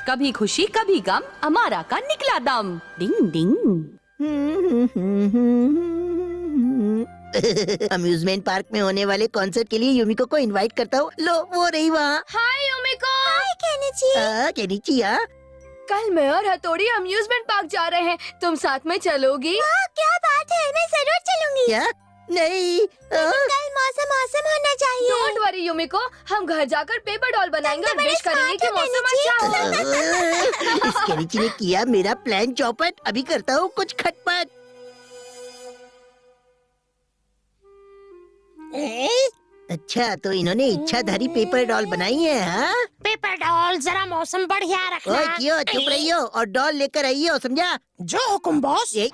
कभी खुशी कभी गम, अमारा का निकला दम। डिंग डिंग। अम्यूजमेंट पार्क में होने वाले कॉन्सर्ट के लिए युमिको को इनवाइट करता हूँ। लो वो रही वहाँ। हाय युमिको। हाय केनिची। केनिची कल मैं और हथौड़ी अम्यूजमेंट पार्क जा रहे हैं, तुम साथ में चलोगी? क्या बात है, मैं जरूर चलूंगी। क्या? नहीं। कल मौसम मौसम होना चाहिए। डोंट वरी युमिको, हम घर जाकर पेपर डॉल बनाएंगे और विश करेंगे कि मौसम अच्छा हो। इस केनिची ने किया मेरा प्लान चौपट। अभी करता हूँ कुछ खटपट। अच्छा, तो इन्होंने इच्छाधारी पेपर डॉल बनाई है। हाँ, पेपर डॉल जरा मौसम बढ़िया रखना। ओए क्यों चुप रही हो और डॉल लेकर आई हो, समझा? जो हुकुम बॉस। ये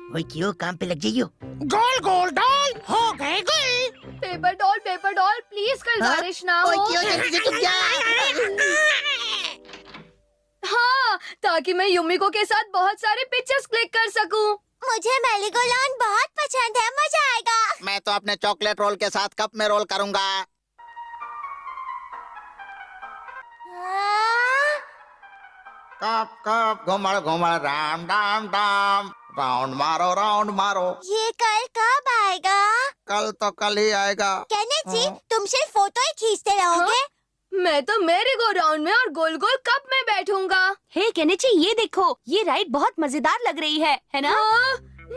ओए क्यों काम पे लग जाइयो। गोल गोल डॉल हो गए गोल। पेपर डॉल प्लीज कल हाँ? बारिश ना ओए हो। क्यों जल्दी से चुप जा। हाँ, ताकि मैं युमिको के साथ बहुत सारे पिक्चर्स क्लिक कर सकूं। मुझे मेरीगोलाउंड बहुत पसंद है, मजा आएगा। मैं तो अपने चॉकलेट रोल के साथ कप में रोल करूंगा। कप कप घुमड़ घुमड़ राम डाम डाम, राउंड मारो। ये कल कब आएगा? कल तो कल ही आएगा। केनिची जी, तुम सिर्फ फोटो ही खींचते रहोगे? मैं तो मेरी गो राउंड में और गोल गोल कप में बैठूंगा। हे केनिची, ये देखो, ये राइड बहुत मजेदार लग रही है ना? हाँ,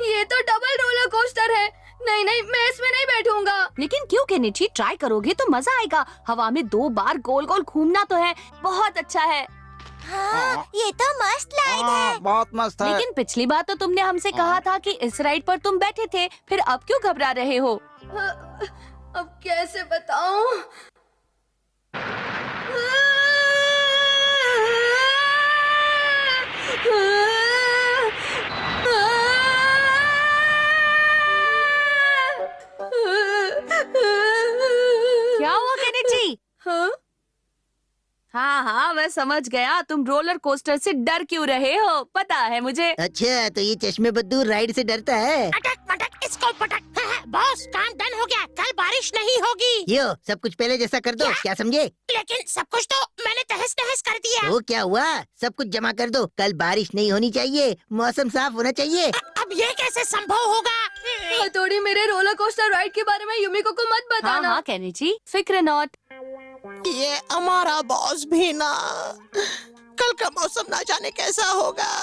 ये तो डबल रोलर कोस्टर है। नहीं, मैं इसमें नहीं बैठूंगा। लेकिन क्यों केनिची, ट्राई करोगे तो मजा आएगा। हवा में 2 बार गोल गोल घूमना तो है, बहुत अच्छा है। हाँ, ये तो मस्त राइड है। बहुत मस्त है। लेकिन पिछली बार तो तुमने हमसे कहा था कि इस राइड पर तुम बैठे थे, फिर अब क्यों घबरा रहे हो? अब कैसे बताऊं? क्या हुआ केनिची? हाँ? हाँ, मैं समझ गया, तुम रोलर कोस्टर से डर क्यों रहे हो, पता है मुझे। अच्छा, तो ये चश्मे बद्दू राइड से डरता है। पटक पटक इसको पटक। बॉस, काम डन हो गया, कल बारिश नहीं होगी। यो, सब कुछ पहले जैसा कर दो, क्या समझे? लेकिन सब कुछ तो मैंने तहस नहस कर दिया। तो क्या हुआ? सब कुछ जमा कर दो। कल बारिश नहीं होनी चाहिए, मौसम साफ होना चाहिए। अब ये कैसे संभव होगा? हथौड़ी, मेरे रोलर कोस्टर राइड के बारे में युमिको को मत बताना। हाँ केनिची, फिक्र नॉट। ये हमारा बॉस भी ना, कल का मौसम ना जाने कैसा होगा।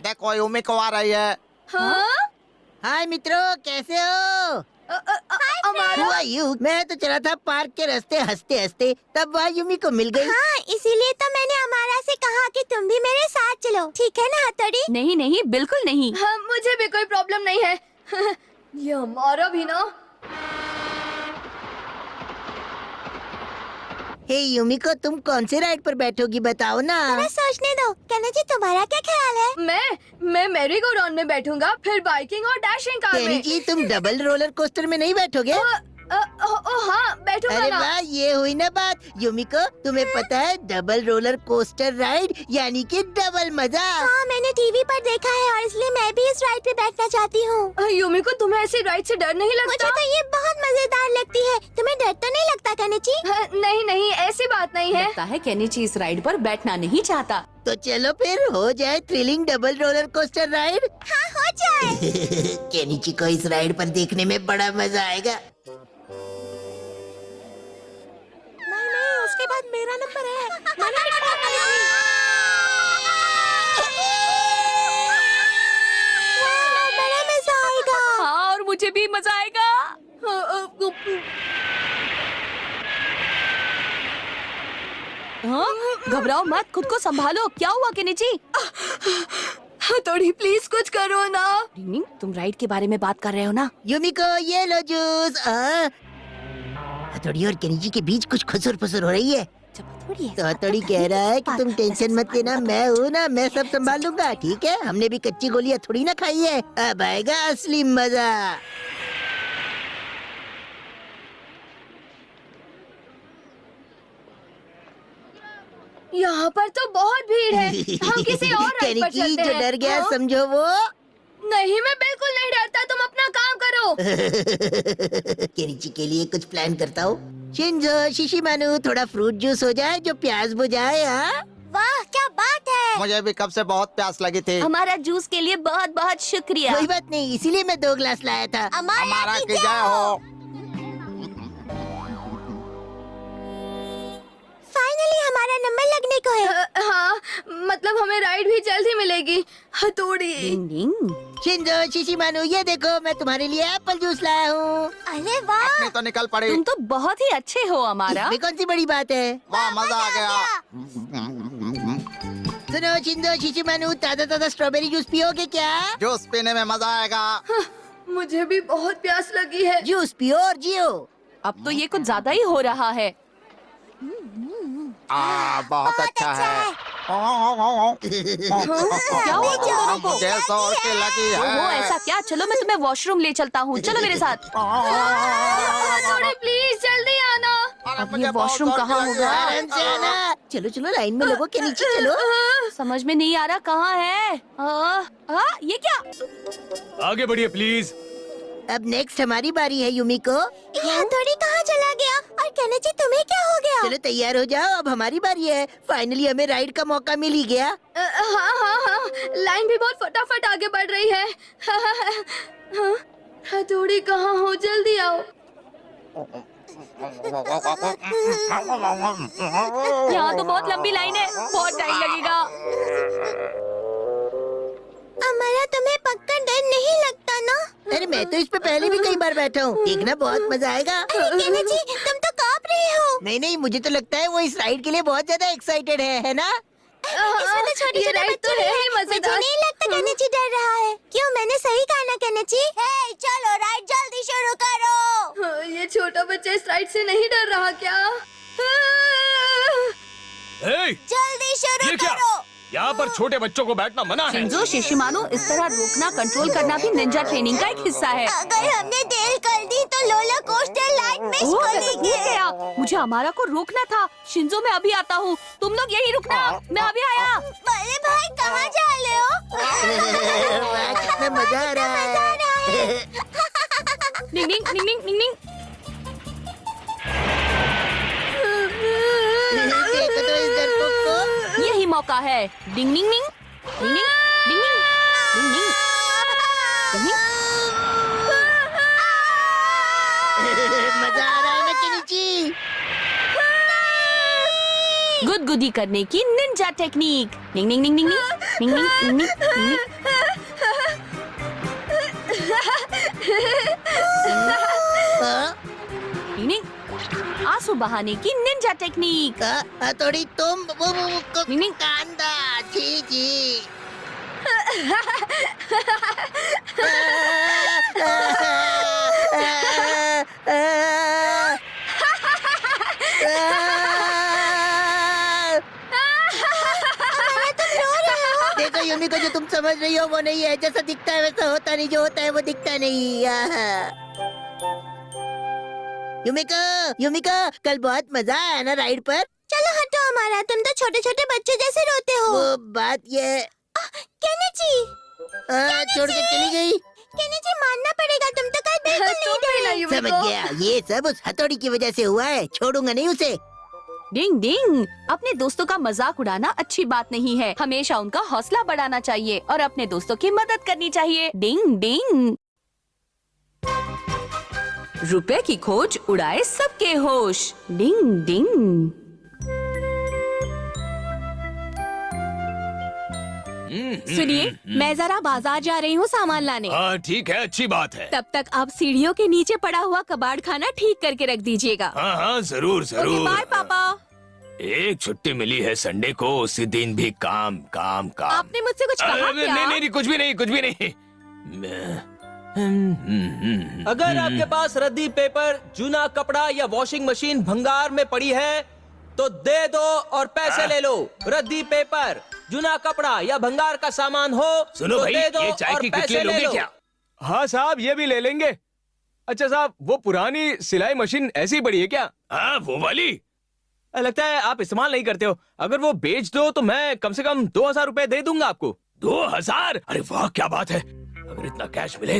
देखो युमिको आ रही है। हाँ? हाय मित्रों, कैसे हो? हमारा Who are you? मैं तो चला था पार्क के रास्ते हंसते हंसते, तब वहाँ युमी को मिल गई। हाँ, इसीलिए तो मैंने अमारा से कहा कि तुम भी मेरे साथ चलो, ठीक है ना हथौड़ी? नहीं, बिल्कुल नहीं। हाँ, मुझे भी कोई प्रॉब्लम नहीं है। ये हमारा भी ना। हे युमिको, तुम कौन से राइड पर बैठोगी बताओ ना। जरा सोचने दो। केनिची, तुम्हारा क्या ख्याल है? मैं मेरी गो राउंड में बैठूंगा, फिर बाइकिंग और डैशिंग कार में। केनिची, तुम डबल रोलर कोस्टर में नहीं बैठोगे? हाँ, बैठूंगा अरे ना। वाह, ये हुई ना बात। युमिको, तुम्हें पता है डबल रोलर कोस्टर राइड यानी कि डबल मजा। हाँ, मैंने टीवी पर देखा है और इसलिए मैं भी इस राइड पे बैठना चाहती हूँ। युमिको, तुम्हें ऐसी राइड से डर नहीं लगता? मुझे तो ये बहुत मजेदार लगती है। तुम्हें डर तो नहीं लगता केनिची? नहीं, ऐसी बात नहीं है। लगता है केनिची इस राइड पर बैठना नहीं चाहता। तो चलो फिर हो जाए thrilling double roller coaster ride. हाँ, हो जाए। केनिची को इस राइड पर देखने में बड़ा मजा आएगा। नहीं, उसके बाद मेरा नंबर है। मैंने टिकट निकाली थी। बड़ा मजा आएगा। हाँ, और मुझे भी मजा आएगा। हाँ, घबराओ मत, खुद को संभालो। क्या हुआ केनिची? हथौड़ी, प्लीज कुछ करो ना। रिंग, तुम राइड के बारे में बात कर रहे हो ना? युमिको, ये लो जूस। हथौड़ी और केनिची के बीच कुछ खुसुर-फुसुर हो रही है। तो हथौड़ी कह रहा है कि तुम टेंशन मत लेना, मैं हूँ ना, मैं सब संभाल लूंगा, ठीक है? हमने भी कच्ची गोलियां थोड़ी ना खाई है। अब आएगा असली मजा। यहाँ पर तो बहुत भीड़ है। हम किसी और राइड पर केनिची चलते जो हैं। डर गया हाँ? समझो वो। नहीं, मैं बिल्कुल नहीं डरता। तुम अपना काम करो। हो। केनिची के लिए कुछ प्लान करता हूँ। शिंजो, शिशिमानु, थोड़ा फ्रूट जूस हो जाए जो प्यास बुझाए। हाँ, वाह क्या बात है। मुझे भी कब से बहुत प्यास लगी थी। हमारा जूस के लिए बहुत बहुत शुक्रिया। कोई बात नहीं, इसीलिए मैं 2 ग्लास लाया था। हमारा की जय हो। फाइनली हमारा नंबर लगने को है। हाँ, मतलब हमें राइड भी जल्द ही मिलेगी। हथौड़ी। डिंग डिंग। शिंजो, शिशिमानु, ये देखो मैं तुम्हारे लिए एप्पल जूस लाया हूँ। अरे वाह। अपनी तो निकल पड़ी। तुम तो बहुत ही अच्छे हो हमारा। इसमें कौन सी बड़ी बात है। वाह मजा आ गया। सुनो शिंजो, शिशिमानु, ताजा ताजा स्ट्रॉबेरी जूस पियोगे क्या? जूस पीने में मजा आएगा। मुझे भी बहुत प्यास लगी है। जूस पियो और जियो। अब तो ये कुछ ज्यादा ही हो रहा है। बहुत अच्छा है। क्या हुआ तुम दोनों को? मुझे जोर की लगी ओहो, है। ऐसा क्या? चलो मैं तुम्हें वॉशरूम ले चलता हूँ। चलो मेरे साथ। हथौड़ी प्लीज जल्दी आना। अब ये वॉशरूम कहाँ होगा? आराम से आना। चलो चलो, लाइन में लगो के नीचे चलो। समझ में नहीं आ रहा कहाँ है। ये क्या? आगे बढ़िए प्लीज। अब नेक्स्ट हमारी बारी है युमिको। ये हथौड़ी कहाँ चला गया? और केनिची तुम्हें क्या हो गया? चलो तैयार हो जाओ, अब हमारी बारी है। फाइनली हमें राइड का मौका मिल ही गया। हाँ हाँ हाँ, लाइन भी बहुत फटाफट आगे बढ़ रही है। हाँ, हथौड़ी कहाँ हो? जल्दी आओ। यहाँ तो बहुत लंबी लाइन है, बहुत टाइम लगेगा। हमारा तुम्हें पक्का डर नहीं लगता ना? अरे मैं तो इस पे पहले भी कई बार बैठा हूँ, देखना बहुत मजा आएगा। अरे केनिची, तुम तो कांप रहे हो। नहीं नहीं, मुझे तो लगता है वो इस राइड के लिए बहुत ज्यादा एक्साइटेड है ना? इसमें तो छोटे ये छोटे राइड बच्चे तो है हैं। ही मुझे मजेदार। नहीं लगता केनिची डर रहा है। क्यों, मैंने सही कहा ना केनिची? चलो राइड जल्दी शुरू करो। हाँ, ये छोटा बच्चा इस राइड से नहीं डर रहा क्या? हे, जल्दी शुरू ये क्या? करो। यहाँ पर छोटे बच्चों को बैठना मना है। शिंजो, शिशिमानु, इस तरह रोकना कंट्रोल करना भी निंजा ट्रेनिंग का एक हिस्सा है। अगर हमने देर कर दी तो रोलर कोस्टर लाइट मिस ओह, कर मैं तो भूल गया। मुझे हमारा को रोकना था। शिंजो, मैं अभी आता हूँ। तुम लोग यही रुकना, मैं अभी आया। बड़े भाई कहाँ जा रहे हो? वाह, कितना मजा आ रहा है। निंग निंग निंग निंग निंग निंग। देखो तो इस डरपोक को। यही मौका है। डिंग निंग निंग डिंग निंग डिंग निंग डिंग निंग डिंग निंग। मजा आ रहा है ना केनिची? गुदगुदी करने की निंजा टेक्निक। निंग निंग निंग निंग निंग निंग निंग निंग निंग। हाँ? निंग निंग। आंसू बहाने की निंजा टेक्निक। हथौड़ी तुम वो निंग निंग। कांदा छी छी। देखो युमिको, जो तुम समझ रही हो वो नहीं है। जैसा दिखता है वैसा होता नहीं, जो होता है वो दिखता नहीं। युमिको, युमिको, कल बहुत मजा आया ना राइड पर? चलो हटो हमारा, तुम तो छोटे छोटे बच्चे जैसे रोते हो। वो बात ये केनिची, छोड़ के चली गई। केनिची मानना पड़ेगा, तुम तो कल बिल्कुल नहीं तुम भी डरे। नहीं समझ युमिको। गया, ये सब उस हथौड़ी की वजह से हुआ है। छोड़ूंगा नहीं उसे। डिंग डिंग। अपने दोस्तों का मजाक उड़ाना अच्छी बात नहीं है। हमेशा उनका हौसला बढ़ाना चाहिए और अपने दोस्तों की मदद करनी चाहिए। डिंग डिंग। रुपए की खोज उड़ाए सबके होश। डिंग डिंग। सुनिए, मैं जरा बाजार जा रही हूँ सामान लाने। हाँ ठीक है, अच्छी बात है। तब तक आप सीढ़ियों के नीचे पड़ा हुआ कबाड़ खाना ठीक करके रख दीजिएगा। हाँ हाँ जरूर ओके, जरूर। बाय पापा। एक छुट्टी मिली है संडे को, उसी दिन भी काम काम काम। आपने मुझसे कुछ कहा नहीं क्या? नहीं नहीं, कुछ भी नहीं, कुछ भी नहीं। अगर आपके पास रद्दी पेपर, जूना कपड़ा या वॉशिंग मशीन भंगार में पड़ी है तो दे दो और पैसे ले लो। रद्दी पेपर, जूना कपड़ा या भंगार का सामान हो सुनो तो भाई, दे दो ये चाय और की पैसे कितली ले लोगे लो। क्या? हाँ साहब, ये भी ले लेंगे। अच्छा साहब, वो पुरानी सिलाई मशीन ऐसी ही पड़ी है क्या? हाँ वो वाली। लगता है आप इस्तेमाल नहीं करते हो। अगर वो बेच दो तो मैं कम से कम 2000 रुपए दे दूंगा आपको। 2000? अरे वाह क्या बात है। अगर इतना कैश मिले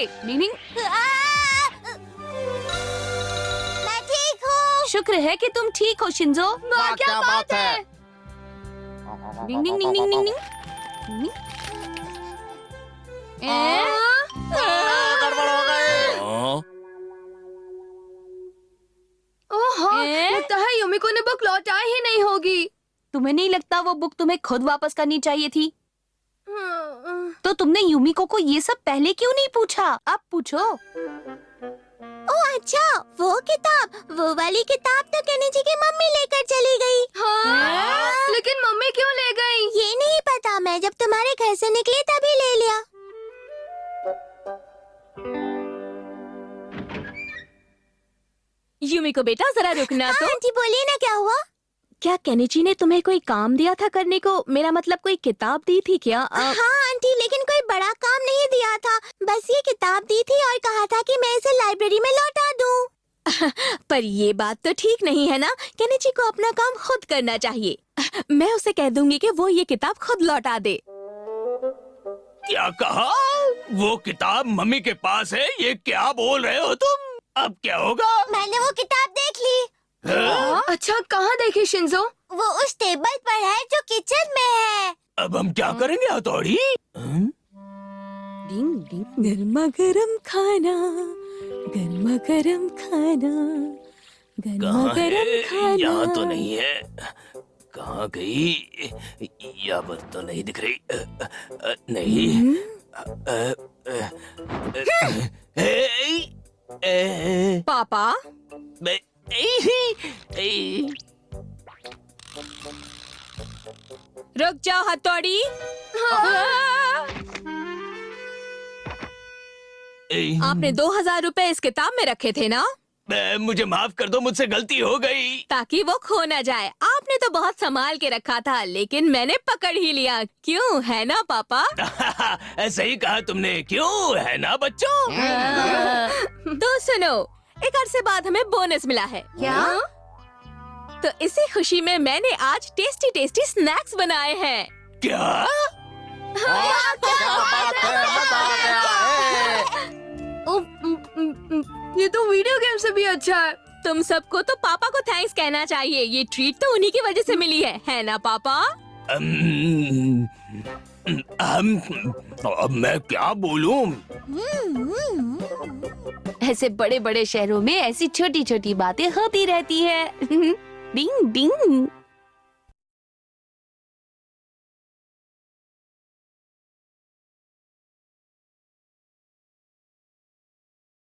डिंग डिंग। मैं ठीक हूँ। शुक्र है कि तुम ठीक हो शिंजो। वाह क्या बात है। डिंग डिंग डिंग डिंग डिंग डिंग। गड़बड़ हो गई। ओह ए? लगता है युमिको ने बुक लौटाई ही नहीं होगी। तुम्हें नहीं लगता वो बुक तुम्हें खुद वापस करनी चाहिए थी? तो तुमने युमिको को ये सब पहले क्यों नहीं पूछा? अब पूछो। ओह अच्छा, वो किताब, वो वाली किताब तो केनिची की मम्मी लेकर चली गई। हाँ? लेकिन मम्मी क्यों ले गई? ये नहीं पता, मैं जब तुम्हारे घर से निकली तभी ले लिया। युमिको बेटा जरा रुकना तो। आंटी बोलिए ना, क्या हुआ? क्या केनिची ने तुम्हें कोई काम दिया था करने को? मेरा मतलब कोई किताब दी थी क्या? हाँ आंटी, लेकिन कोई बड़ा काम नहीं दिया था, बस ये किताब दी थी और कहा था कि मैं इसे लाइब्रेरी में लौटा दूं। पर ये बात तो ठीक नहीं है ना, केनिची को अपना काम खुद करना चाहिए। मैं उसे कह दूंगी कि वो ये किताब खुद लौटा दे। क्या कहा? वो किताब मम्मी के पास है? ये क्या बोल रहे हो तुम? अब क्या होगा? मैंने वो किताब देख ली। हाँ? अच्छा कहाँ देखी शिंजो? वो उस टेबल पर है जो किचन में है। अब हम क्या करेंगे हथौड़ी? डिंग डिंग। गर्मा गर्म खाना, गर्मा गर्म खाना, गर्मा कहाँ गर्म है? खाना। यहाँ तो नहीं है। कहाँ गई? यहाँ पर तो नहीं दिख रही। नहीं। पापा रुक जाओ हथौड़ी। आपने 2000 रुपए इस किताब में रखे थे ना? मुझे माफ कर दो, मुझसे गलती हो गई। ताकि वो खो न जाए। आपने तो बहुत संभाल के रखा था, लेकिन मैंने पकड़ ही लिया। क्यों, है ना पापा? सही कहा तुमने, क्यों है ना बच्चों? तो सुनो, एक अरसे बाद हमें बोनस मिला है। क्या? तो इसी खुशी में मैंने आज टेस्टी टेस्टी स्नैक्स बनाए हैं। क्या? क्या बात है, मजा आ गया है। ये तो वीडियो गेम से भी अच्छा है। तुम सबको तो पापा को थैंक्स कहना चाहिए। ये ट्रीट तो उन्हीं की वजह से मिली है ना पापा? अब मैं क्या बोलूं? ऐसे बड़े बड़े शहरों में ऐसी छोटी छोटी बातें होती रहती है। डिंग डिंग।